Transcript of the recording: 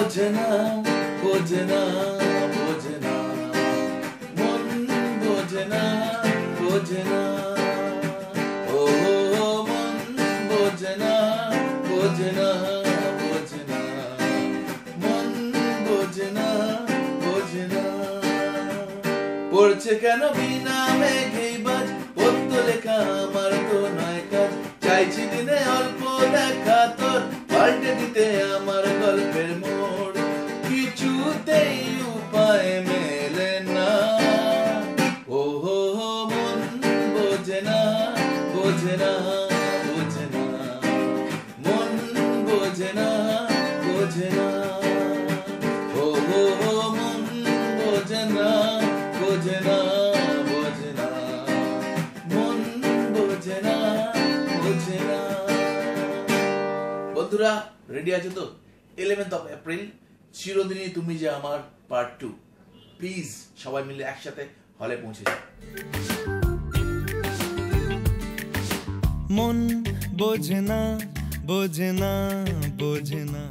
বোঝে না বোঝে না বোঝে না মন বোঝে না বোঝে না ও মন বোঝে না বোঝে না বোঝে না মন বোঝে না বোঝে না পড়ছে কেন বিনা মেঘেই বাজ পদ্য লেখা আমার তো নয় কাজ চাইছি দিনে অল্প দেখা তোর পাল্টে দিতে আমার গল্পের মোড় কিছুতেই উপায় মেলে না ও মন বোঝে না বোঝে না বোঝে না মন বোঝে না বোঝে না ও মন বোঝে না বোঝে না বোঝে না মন বোঝে না বোঝে না বন্ধুরা রেডি আছো তো 11th of April চিরদিনই তুমি যে আমার পার্ট 2 প্লিজ সবাই মিলে একসাথে হলে পৌঁছে যাও মন বোঝে না বোঝে না বোঝে না